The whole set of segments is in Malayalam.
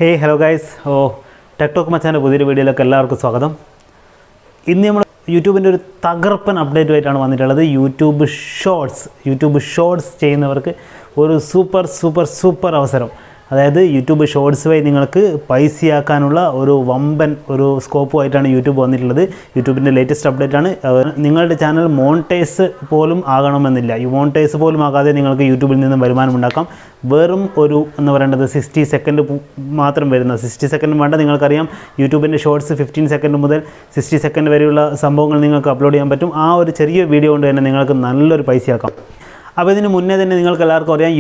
Hey, hello guys. TikTok Machan പുതിയൊരു വീഡിയോയിലേക്ക് എല്ലാവർക്കും സ്വാഗതം. ഇന്ന് നമ്മൾ യൂട്യൂബിൻ്റെ ഒരു തകർപ്പൻ അപ്ഡേറ്റ് ആയിട്ടാണ് വന്നിട്ടുള്ളത്. യൂട്യൂബ് ഷോർട്സ് ചെയ്യുന്നവർക്ക് ഒരു സൂപ്പർ അവസരം. അതായത് യൂട്യൂബ് ഷോർട്സ് വഴി നിങ്ങൾക്ക് പൈസയാക്കാനുള്ള ഒരു വമ്പൻ ഒരു സ്കോപ്പുമായിട്ടാണ് യൂട്യൂബ് വന്നിട്ടുള്ളത്. യൂട്യൂബിൻ്റെ ലേറ്റസ്റ്റ് അപ്ഡേറ്റ് ആണ്. നിങ്ങളുടെ ചാനൽ മോണിറ്റൈസ് പോലും ആകണമെന്നില്ല. ഈ മോണിറ്റൈസ് പോലും ആകാതെ നിങ്ങൾക്ക് യൂട്യൂബിൽ നിന്ന് വരുമാനം ഉണ്ടാക്കാം. വെറും ഒരു എന്ന് പറയേണ്ടത് 60 സെക്കൻഡ് മാത്രം വരുന്ന 60 സെക്കൻഡ് വേണ്ട. നിങ്ങൾക്കറിയാം യൂട്യൂബിൻ്റെ ഷോർട്സ് 15 സെക്കൻഡ് മുതൽ 60 സെക്കൻഡ് വരെയുള്ള സംഭവങ്ങൾ നിങ്ങൾക്ക് അപ്ലോഡ് ചെയ്യാൻ പറ്റും. ആ ഒരു ചെറിയ വീഡിയോ കൊണ്ട് തന്നെ നിങ്ങൾക്ക് നല്ലൊരു പൈസയാക്കാം. അപ്പോൾ ഇതിന് മുന്നേ തന്നെ നിങ്ങൾക്ക് എല്ലാവർക്കും അറിയാം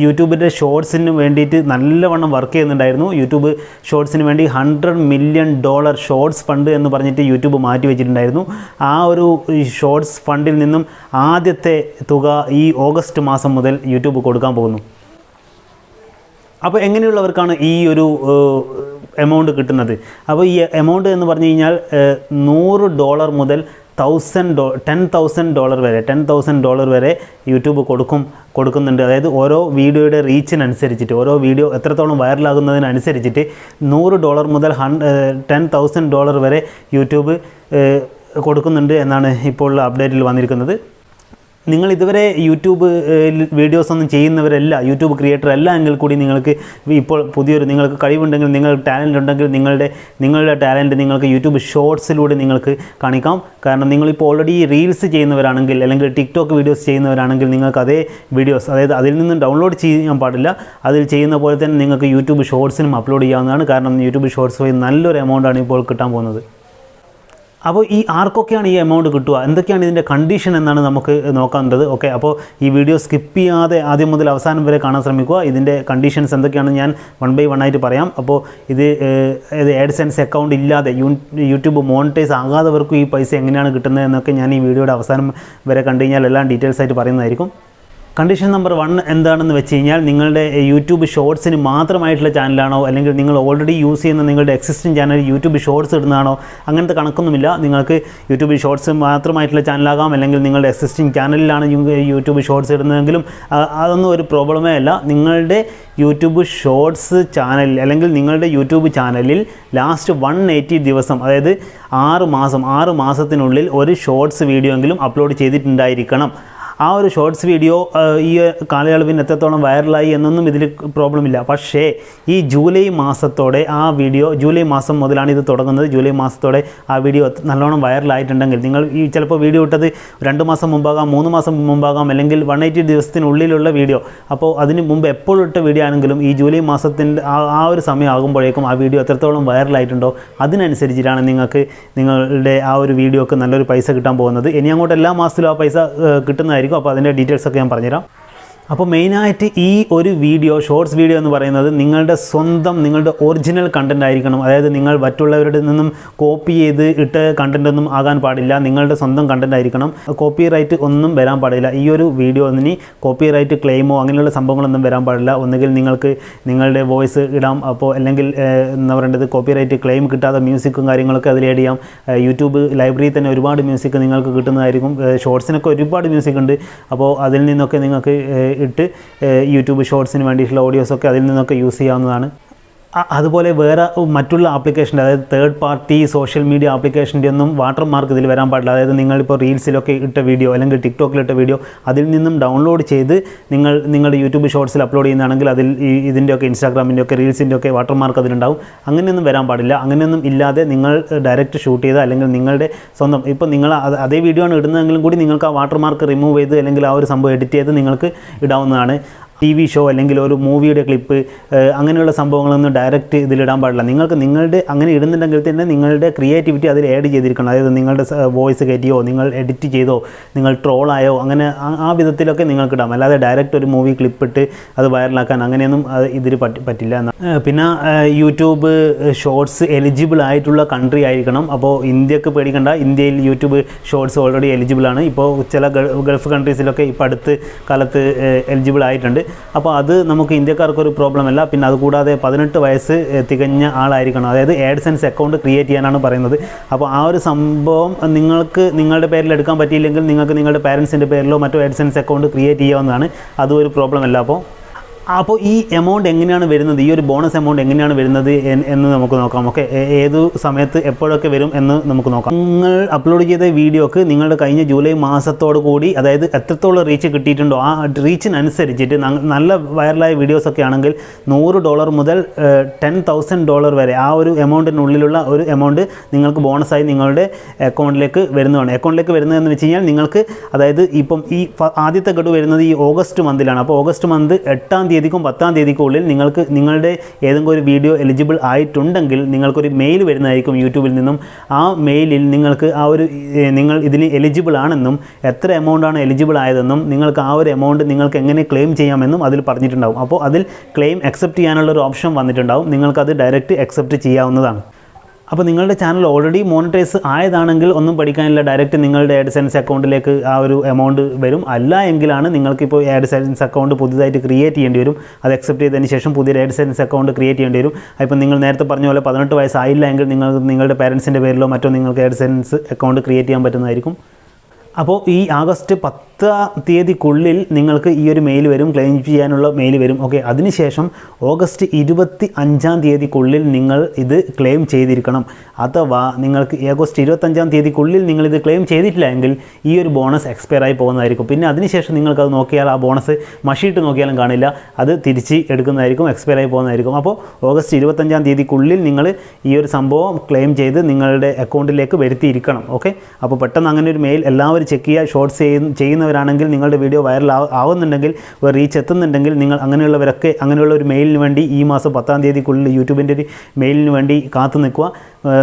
യൂട്യൂബിൻ്റെ ഷോർട്സിന് വേണ്ടിയിട്ട് നല്ലവണ്ണം വർക്ക് ചെയ്യുന്നുണ്ടായിരുന്നു. യൂട്യൂബ് ഷോർട്സിന് വേണ്ടി $100 മില്യൺ ഷോർട്സ് ഫണ്ട് എന്ന് പറഞ്ഞിട്ട് യൂട്യൂബ് മാറ്റി വെച്ചിട്ടുണ്ടായിരുന്നു. ആ ഒരു ഷോർട്സ് ഫണ്ടിൽ നിന്നും ആദ്യത്തെ തുക ഈ ഓഗസ്റ്റ് മാസം മുതൽ യൂട്യൂബ് കൊടുക്കാൻ പോകുന്നു. അപ്പോൾ എങ്ങനെയുള്ളവർക്കാണ് ഈ ഒരു എമൗണ്ട് കിട്ടുന്നത്? അപ്പോൾ ഈ എമൗണ്ട് എന്ന് പറഞ്ഞു കഴിഞ്ഞാൽ $100 മുതൽ $10,000 വരെ $10,000 വരെ യൂട്യൂബ് കൊടുക്കുന്നുണ്ട്. അതായത് ഓരോ വീഡിയോയുടെ റീച്ചിനനുസരിച്ചിട്ട്, ഓരോ വീഡിയോ എത്രത്തോളം വൈറലാകുന്നതിനനുസരിച്ചിട്ട് $100 മുതൽ $10,000 വരെ യൂട്യൂബ് കൊടുക്കുന്നുണ്ട് എന്നാണ് ഇപ്പോൾ ഉള്ള അപ്ഡേറ്റിൽ വന്നിരിക്കുന്നത്. നിങ്ങൾ ഇതുവരെ യൂട്യൂബ് വീഡിയോസ് ഒന്നും ചെയ്യുന്നവരല്ല, യൂട്യൂബ് ക്രിയേറ്റർ അല്ല എങ്കിൽ കൂടി നിങ്ങൾക്ക് ഇപ്പോൾ നിങ്ങൾക്ക് കഴിവുണ്ടെങ്കിൽ, നിങ്ങൾക്ക് ടാലൻ്റ് ഉണ്ടെങ്കിൽ നിങ്ങളുടെ ടാലൻറ്റ് നിങ്ങൾക്ക് യൂട്യൂബ് ഷോർട്സിലൂടെ നിങ്ങൾക്ക് കാണിക്കാം. കാരണം നിങ്ങളിപ്പോൾ ഓൾറെഡി റീൽസ് ചെയ്യുന്നവരാണെങ്കിൽ അല്ലെങ്കിൽ ടിക്ടോക്ക് വീഡിയോസ് ചെയ്യുന്നവരാണെങ്കിൽ നിങ്ങൾക്ക് അതേ വീഡിയോസ്, അതായത് അതിൽ നിന്നും ഡൗൺലോഡ് ചെയ്യാൻ പാടില്ല. അതിൽ ചെയ്യുന്ന പോലെ തന്നെ നിങ്ങൾക്ക് യൂട്യൂബ് ഷോർട്സിനും അപ്ലോഡ് ചെയ്യാവുന്നതാണ്. കാരണം യൂട്യൂബ് ഷോർട്സ് വഴി നല്ലൊരു എമൗണ്ടാണ് ഇപ്പോൾ കിട്ടാൻ പോകുന്നത്. അപ്പോൾ ഈ ആർക്കൊക്കെയാണ് ഈ എമൗണ്ട് കിട്ടുക, എന്തൊക്കെയാണ് ഇതിൻ്റെ കണ്ടീഷൻ എന്നാണ് നമുക്ക് നോക്കേണ്ടത്. ഓക്കെ, അപ്പോൾ ഈ വീഡിയോ സ്കിപ്പ് ചെയ്യാതെ ആദ്യം മുതൽ അവസാനം വരെ കാണാൻ ശ്രമിക്കുക. ഇതിൻ്റെ കണ്ടീഷൻസ് എന്തൊക്കെയാണെന്ന് ഞാൻ 1 by 1 ആയിട്ട് പറയാം. അപ്പോൾ ഇത് AdSense അക്കൗണ്ട് ഇല്ലാതെ യൂട്യൂബ് മോണിറ്റൈസ് ആകാത്തവർക്കും ഈ പൈസ എങ്ങനെയാണ് കിട്ടുന്നത് എന്നൊക്കെ ഞാൻ ഈ വീഡിയോയുടെ അവസാനം വരെ കണ്ടു കഴിഞ്ഞാൽ എല്ലാം ഡീറ്റെയിൽസ് ആയിട്ട് പറയുന്നതായിരിക്കും. കണ്ടീഷൻ നമ്പർ 1 എന്താണെന്ന് വെച്ച് കഴിഞ്ഞാൽ, നിങ്ങളുടെ യൂട്യൂബ് ഷോർട്സിന് മാത്രമായിട്ടുള്ള ചാനലാണോ, അല്ലെങ്കിൽ നിങ്ങൾ ഓൾറെഡി യൂസ് ചെയ്യുന്ന നിങ്ങളുടെ എക്സിസ്റ്റിംഗ് ചാനൽ യൂട്യൂബ് ഷോർട്സ് ഇടുന്നതാണോ, അങ്ങനത്തെ കണക്കൊന്നുമില്ല. നിങ്ങൾക്ക് യൂട്യൂബ് ഷോർട്സ് മാത്രമായിട്ടുള്ള ചാനലാകാം, അല്ലെങ്കിൽ നിങ്ങളുടെ എക്സിസ്റ്റിംഗ് ചാനലിലാണ് യൂട്യൂബ് ഷോർട്സ് ഇടുന്നതെങ്കിലും അതൊന്നും ഒരു പ്രോബ്ലമേ അല്ല. നിങ്ങളുടെ യൂട്യൂബ് ഷോർട്സ് ചാനലിൽ അല്ലെങ്കിൽ നിങ്ങളുടെ യൂട്യൂബ് ചാനലിൽ ലാസ്റ്റ് 180 ദിവസം, അതായത് 6 മാസത്തിനുള്ളിൽ ഒരു ഷോർട്സ് വീഡിയോ എങ്കിലും അപ്ലോഡ് ചെയ്തിട്ടുണ്ടായിരിക്കണം. ആ ഒരു ഷോർട്സ് വീഡിയോ ഈ കാലയളവിന് എത്രത്തോളം വൈറലായി എന്നൊന്നും ഇതിൽ പ്രോബ്ലമില്ല. പക്ഷേ ഈ ജൂലൈ മാസത്തോടെ ആ വീഡിയോ, ജൂലൈ മാസം മുതലാണ് ഇത് തുടങ്ങുന്നത്, ജൂലൈ മാസത്തോടെ ആ വീഡിയോ നല്ലോണം വൈറലായിട്ടുണ്ടെങ്കിൽ, നിങ്ങൾ ഈ ചിലപ്പോൾ വീഡിയോ ഇട്ടത് 2 മാസം മുമ്പാകാം, 3 മാസം മുമ്പാകാം, അല്ലെങ്കിൽ 180 ദിവസത്തിനുള്ളിലുള്ള വീഡിയോ, അപ്പോൾ അതിന് മുമ്പ് എപ്പോഴും ഇട്ട വീഡിയോ ആണെങ്കിലും ഈ ജൂലൈ മാസത്തിൻ്റെ ആ ഒരു സമയം ആകുമ്പോഴേക്കും ആ വീഡിയോ എത്രത്തോളം വൈറലായിട്ടുണ്ടോ അതിനനുസരിച്ചിട്ടാണ് നിങ്ങൾക്ക് നിങ്ങളുടെ ആ ഒരു വീഡിയോക്ക് നല്ലൊരു പൈസ കിട്ടാൻ പോകുന്നത്. ഇനി അങ്ങോട്ട് എല്ലാ മാസത്തിലും ആ പൈസ കിട്ടുന്നതായിരിക്കും. അപ്പോൾ അതിൻ്റെ ഡീറ്റെയിൽസൊക്കെ ഞാൻ പറഞ്ഞുതരാം. അപ്പോൾ മെയിനായിട്ട് ഈ ഒരു വീഡിയോ, ഷോർട്സ് വീഡിയോ എന്ന് പറയുന്നത് നിങ്ങളുടെ ഒറിജിനൽ കണ്ടൻ്റ് ആയിരിക്കണം. അതായത് നിങ്ങൾ മറ്റുള്ളവരുടെ നിന്നും കോപ്പി ചെയ്ത് ഇട്ട കണ്ടൻ്റൊന്നും ആകാൻ പാടില്ല. നിങ്ങളുടെ സ്വന്തം കണ്ടൻ്റ് ആയിരിക്കണം. കോപ്പി റൈറ്റ് ഒന്നും വരാൻ പാടില്ല. ഈ ഒരു വീഡിയോന് കോപ്പി റൈറ്റ് ക്ലെയിമോ അങ്ങനെയുള്ള സംഭവങ്ങളൊന്നും വരാൻ പാടില്ല. ഒന്നുകിൽ നിങ്ങൾക്ക് നിങ്ങളുടെ വോയിസ് ഇടാം, അപ്പോൾ അല്ലെങ്കിൽ എന്താ പറയേണ്ടത്, കോപ്പി റൈറ്റ് ക്ലെയിം കിട്ടാതെ മ്യൂസിക്കും കാര്യങ്ങളൊക്കെ അതിൽ ആഡ് ചെയ്യാം. യൂട്യൂബ് ലൈബ്രറിയിൽ തന്നെ ഒരുപാട് മ്യൂസിക് നിങ്ങൾക്ക് കിട്ടുന്നതായിരിക്കും. ഷോർട്സിനൊക്കെ ഒരുപാട് മ്യൂസിക് ഉണ്ട്. അപ്പോൾ അതിൽ നിന്നൊക്കെ നിങ്ങൾക്ക് ഇട്ട് യൂട്യൂബ് ഷോർട്സിന് വേണ്ടിയിട്ടുള്ള ഓഡിയോസൊക്കെ അതിൽ നിന്നൊക്കെ യൂസ് ചെയ്യാവുന്നതാണ്. അതുപോലെ വേറെ മറ്റുള്ള ആപ്ലിക്കേഷൻ്റെ, അതായത് തേർഡ് പാർട്ടി സോഷ്യൽ മീഡിയ ആപ്ലിക്കേഷൻ്റെ ഒന്നും വാട്ടർമാർക്ക് ഇതിൽ വരാൻ പാടില്ല. അതായത് നിങ്ങളിപ്പോൾ റീൽസിലൊക്കെ ഇട്ട വീഡിയോ അല്ലെങ്കിൽ ടിക്ടോക്കിലിട്ട വീഡിയോ അതിൽ നിന്നും ഡൗൺലോഡ് ചെയ്ത് നിങ്ങളുടെ യൂട്യൂബ് ഷോർട്സിൽ അപ്ലോഡ് ചെയ്യുന്നതാണെങ്കിൽ അതിൽ ഇതിൻ്റെയൊക്കെ ഇൻസ്റ്റാഗ്രാമിൻ്റെയൊക്കെ റീൽസിൻ്റെയൊക്കെ വാട്ടർമാർക്ക് അതിലുണ്ടാവും. അങ്ങനെയൊന്നും വരാൻ പാടില്ല. അങ്ങനെയൊന്നും ഇല്ലാതെ നിങ്ങൾ ഡയറക്റ്റ് ഷൂട്ട് ചെയ്ത് അല്ലെങ്കിൽ നിങ്ങളുടെ സ്വന്തം, ഇപ്പോൾ നിങ്ങൾ അതേ വീഡിയോ ആണ് ഇടുന്നതെങ്കിലും കൂടി നിങ്ങൾക്ക് ആ വാട്ടർമാർക്ക് റിമൂവ് ചെയ്ത് അല്ലെങ്കിൽ ആ ഒരു സംഭവം എഡിറ്റ് ചെയ്ത് നിങ്ങൾക്ക് ഇടാവുന്നതാണ്. TV ഷോ അല്ലെങ്കിൽ ഒരു മൂവിയുടെ ക്ലിപ്പ് അങ്ങനെയുള്ള സംഭവങ്ങളൊന്നും ഡയറക്റ്റ് ഇതിലിടാൻ പാടില്ല. നിങ്ങളുടെ അങ്ങനെ ഇടുന്നുണ്ടെങ്കിൽ തന്നെ നിങ്ങളുടെ ക്രിയേറ്റിവിറ്റി അതിൽ ആഡ് ചെയ്തിരിക്കണം. അതായത് നിങ്ങളുടെ വോയിസ് കയറ്റിയോ, നിങ്ങൾ എഡിറ്റ് ചെയ്തോ, നിങ്ങൾ ട്രോളായോ, അങ്ങനെ ആ വിധത്തിലൊക്കെ നിങ്ങൾക്ക് ഇടാം. അല്ലാതെ ഡയറക്റ്റ് ഒരു മൂവി ക്ലിപ്പിട്ട് അത് വൈറലാക്കാൻ അങ്ങനെയൊന്നും ഇതിൽ പറ്റില്ല. പിന്നെ യൂട്യൂബ് ഷോർട്സ് എലിജിബിൾ ആയിട്ടുള്ള കൺട്രി ആയിരിക്കണം. അപ്പോൾ ഇന്ത്യക്ക് പേടിക്കണ്ട, ഇന്ത്യയിൽ യൂട്യൂബ് ഷോർട്സ് ഓൾറെഡി എലിജിബിൾ ആണ്. ഇപ്പോൾ ചില ഗൾഫ് കൺട്രീസിലൊക്കെ ഇപ്പോൾ അടുത്ത് കാലത്ത് എലിജിബിൾ ആയിട്ടുണ്ട്. അപ്പോൾ അത് നമുക്ക് ഇന്ത്യക്കാർക്കൊരു പ്രോബ്ലമല്ല. പിന്നെ അതുകൂടാതെ 18 വയസ്സ് തികഞ്ഞ ആളായിരിക്കണം. അതായത് AdSense അക്കൗണ്ട് ക്രിയേറ്റ് ചെയ്യാനാണ് പറയുന്നത്. അപ്പോൾ ആ ഒരു സംഭവം നിങ്ങൾക്ക് നിങ്ങളുടെ പേരിൽ എടുക്കാൻ പറ്റിയില്ലെങ്കിൽ നിങ്ങൾക്ക് നിങ്ങളുടെ പാരൻസിൻ്റെ പേരിലോ മറ്റോ AdSense അക്കൗണ്ട് ക്രിയേറ്റ് ചെയ്യാവുന്നതാണ്. അതും ഒരു പ്രോബ്ലമല്ല. അപ്പോൾ അപ്പോൾ ഈ എമൗണ്ട് എങ്ങനെയാണ് വരുന്നത്, ഈ ഒരു ബോണസ് എമൗണ്ട് എങ്ങനെയാണ് വരുന്നത് എന്ന് നമുക്ക് നോക്കാം. ഓക്കെ, ഏതു സമയത്ത് എപ്പോഴൊക്കെ വരും എന്ന് നമുക്ക് നോക്കാം. നിങ്ങൾ അപ്ലോഡ് ചെയ്ത വീഡിയോക്ക് നിങ്ങളുടെ കഴിഞ്ഞ ജൂലൈ മാസത്തോടു കൂടി, അതായത് എത്രത്തോളം റീച്ച് കിട്ടിയിട്ടുണ്ടോ ആ റീച്ചിനനുസരിച്ചിട്ട് നല്ല വൈറലായ വീഡിയോസൊക്കെ ആണെങ്കിൽ $100 മുതൽ $10,000 വരെ ആ ഒരു എമൗണ്ടിനുള്ളിലുള്ള ഒരു എമൗണ്ട് നിങ്ങൾക്ക് ബോണസായി നിങ്ങളുടെ അക്കൗണ്ടിലേക്ക് വരുന്നതാണ്. അക്കൗണ്ടിലേക്ക് വരുന്നതെന്ന് വെച്ച് കഴിഞ്ഞാൽ നിങ്ങൾക്ക്, അതായത് ഇപ്പം ഈ ആദ്യത്തെ ഗഡു വരുന്നത് ഈ ഓഗസ്റ്റ് മന്തിലാണ്. അപ്പോൾ ഓഗസ്റ്റ് മന്ത് 8-ാം തീയതിക്കും 10-ാം തീയതിക്കും ഉള്ളിൽ നിങ്ങൾക്ക് നിങ്ങളുടെ ഏതെങ്കിലും ഒരു വീഡിയോ എലിജിബിൾ ആയിട്ടുണ്ടെങ്കിൽ നിങ്ങൾക്കൊരു മെയിൽ വരുന്നതായിരിക്കും യൂട്യൂബിൽ നിന്നും. ആ മെയിലിൽ നിങ്ങൾക്ക് ആ ഒരു നിങ്ങൾ ഇതിന് എലിജിബിൾ ആണെന്നും എത്ര എമൗണ്ടാണ് എലിജിബിൾ ആയതെന്നും നിങ്ങൾക്ക് ആ ഒരു എമൗണ്ട് നിങ്ങൾക്ക് എങ്ങനെ ക്ലെയിം ചെയ്യാമെന്നും അതിൽ പറഞ്ഞിട്ടുണ്ടാവും. അപ്പോൾ അതിൽ ക്ലെയിം അക്സെപ്റ്റ് ചെയ്യാനുള്ള ഒരു ഓപ്ഷൻ വന്നിട്ടുണ്ടാവും. നിങ്ങൾക്കത് ഡയറക്റ്റ് അക്സെപ്റ്റ് ചെയ്യാവുന്നതാണ്. അപ്പോൾ നിങ്ങളുടെ ചാനൽ ഓൾറെഡി മോണിറ്റൈസ് ആയതാണെങ്കിൽ ഒന്നും പഠിക്കാനില്ല, ഡയറക്റ്റ് നിങ്ങളുടെ AdSense അക്കൗണ്ടിലേക്ക് ആ ഒരു എമൗണ്ട് വരും. അല്ല എങ്കിലാണ് നിങ്ങൾക്കിപ്പോൾ AdSense അക്കൗണ്ട് പുതുതായിട്ട് ക്രിയേറ്റ് ചെയ്യേണ്ടി വരും. അത് അക്സെപ്റ്റ് ചെയ്തതിന് ശേഷം പുതിയൊരു AdSense അക്കൗണ്ട് ക്രിയേറ്റ് ചെയ്യേണ്ടി വരും. അപ്പോൾ നിങ്ങൾ നേരത്തെ പറഞ്ഞ പോലെ 18 വയസ്സായില്ല എങ്കിൽ നിങ്ങളുടെ പാരൻസിൻ്റെ പേരിലോ മറ്റോ നിങ്ങൾക്ക് AdSense അക്കൗണ്ട് ക്രിയേറ്റ് ചെയ്യാൻ പറ്റുന്നതായിരിക്കും. അപ്പോൾ ഈ ആഗസ്റ്റ് 10-ാം തീയതിക്കുള്ളിൽ നിങ്ങൾക്ക് ഈ ഒരു മെയിൽ വരും, ക്ലെയിം ചെയ്യാനുള്ള മെയിൽ വരും. ഓക്കെ, അതിനുശേഷം ഓഗസ്റ്റ് 25-ാം തീയതിക്കുള്ളിൽ നിങ്ങൾ ഇത് ക്ലെയിം ചെയ്തിരിക്കണം. അഥവാ നിങ്ങൾക്ക് ഓഗസ്റ്റ് 25-ാം തീയതിക്കുള്ളിൽ നിങ്ങളിത് ക്ലെയിം ചെയ്തിട്ടില്ല എങ്കിൽ ഈ ഒരു ബോണസ് എക്സ്പയർ ആയി പോകുന്നതായിരിക്കും. പിന്നെ അതിനുശേഷം നിങ്ങൾക്കത് നോക്കിയാൽ ആ ബോണസ് മഷിയിട്ട് നോക്കിയാലും കാണില്ല, അത് തിരിച്ച് എടുക്കുന്നതായിരിക്കും, എക്സ്പയർ ആയി പോകുന്നതായിരിക്കും. അപ്പോൾ ഓഗസ്റ്റ് 25-ാം തീയതിക്കുള്ളിൽ നിങ്ങൾ ഈ ഒരു സംഭവം ക്ലെയിം ചെയ്ത് നിങ്ങളുടെ അക്കൗണ്ടിലേക്ക് വരുത്തിയിരിക്കണം. ഓക്കെ, അപ്പോൾ പെട്ടെന്ന് അങ്ങനെ ഒരു മെയിൽ എല്ലാവരും ചെക്ക് ചെയ്യുക. ഷോർട്ട്സ് ചെയ്യുന്നവരാണെങ്കിൽ നിങ്ങളുടെ വീഡിയോ വൈറൽ ആവുന്നുണ്ടെങ്കിൽ, റീച്ച് എത്തുന്നുണ്ടെങ്കിൽ, നിങ്ങൾ അങ്ങനെയുള്ള ഒരു മെയിലിന് വേണ്ടി ഈ മാസം 10-ാം തീയതിക്കുള്ളിൽ യൂട്യൂബിൻ്റെ ഒരു മെയിലിന് വേണ്ടി കാത്തു നിൽക്കുക.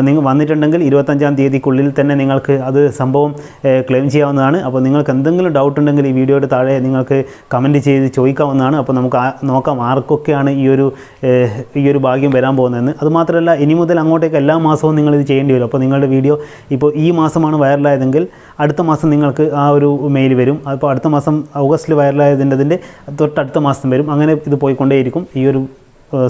നിങ്ങൾ വന്നിട്ടുണ്ടെങ്കിൽ 25-ാം തീയതിക്കുള്ളിൽ തന്നെ നിങ്ങൾക്ക് അത് സംഭവം ക്ലെയിം ചെയ്യാവുന്നതാണ്. അപ്പോൾ നിങ്ങൾക്ക് എന്തെങ്കിലും ഡൗട്ട് ഉണ്ടെങ്കിൽ ഈ വീഡിയോയുടെ താഴെ നിങ്ങൾക്ക് കമൻറ്റ് ചെയ്ത് ചോദിക്കാവുന്നതാണ്. അപ്പോൾ നമുക്ക് നോക്കാം ആർക്കൊക്കെയാണ് ഈ ഒരു ഭാഗ്യം വരാൻ പോകുന്നതെന്ന്. അതുമാത്രമല്ല, ഇനി മുതൽ അങ്ങോട്ടേക്ക് എല്ലാ മാസവും നിങ്ങളിത് ചെയ്യേണ്ടി വരും. അപ്പോൾ നിങ്ങളുടെ വീഡിയോ ഇപ്പോൾ ഈ മാസമാണ് വൈറലായതെങ്കിൽ അടുത്ത മാസം നിങ്ങൾക്ക് ആ ഒരു മെയിൽ വരും. അപ്പോൾ അടുത്ത മാസം ഓഗസ്റ്റിൽ വൈറലായതിൻ്റെ തൊട്ടടുത്ത മാസം വരും. അങ്ങനെ ഇത് പോയിക്കൊണ്ടേയിരിക്കും ഈ ഒരു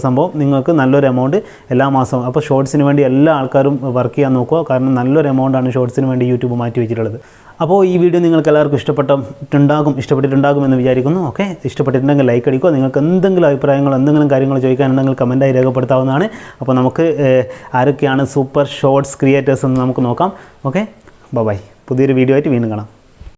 സംഭവം. നിങ്ങൾക്ക് നല്ലൊരു എമൗണ്ട് എല്ലാ മാസവും. അപ്പോൾ ഷോർട്സിന് വേണ്ടി എല്ലാ ആൾക്കാരും വർക്ക് ചെയ്യാൻ നോക്കുക. കാരണം നല്ലൊരു എമൗണ്ടാണ് ഷോർട്സിന് വേണ്ടി യൂട്യൂബ് മാറ്റി വെച്ചിട്ടുള്ളത്. അപ്പോൾ ഈ വീഡിയോ നിങ്ങൾക്ക് എല്ലാവർക്കും ഇഷ്ടപ്പെട്ടിട്ടുണ്ടാകുമെന്ന് വിചാരിക്കുന്നു. ഓക്കെ, ഇഷ്ടപ്പെട്ടിട്ടുണ്ടെങ്കിൽ ലൈക്ക് അടിക്കുക. നിങ്ങൾക്ക് എന്തെങ്കിലും അഭിപ്രായങ്ങളോ എന്തെങ്കിലും കാര്യങ്ങൾ ചോദിക്കാനുണ്ടെങ്കിൽ കമൻറ്റായി രേഖപ്പെടുത്താവുന്നതാണ്. അപ്പോൾ നമുക്ക് ആരൊക്കെയാണ് സൂപ്പർ ഷോർട്സ് ക്രിയേറ്റേഴ്സ് എന്ന് നമുക്ക് നോക്കാം. Okay, by. പുതിയൊരു വീഡിയോ ആയിട്ട് വീണ്ടും കാണാം.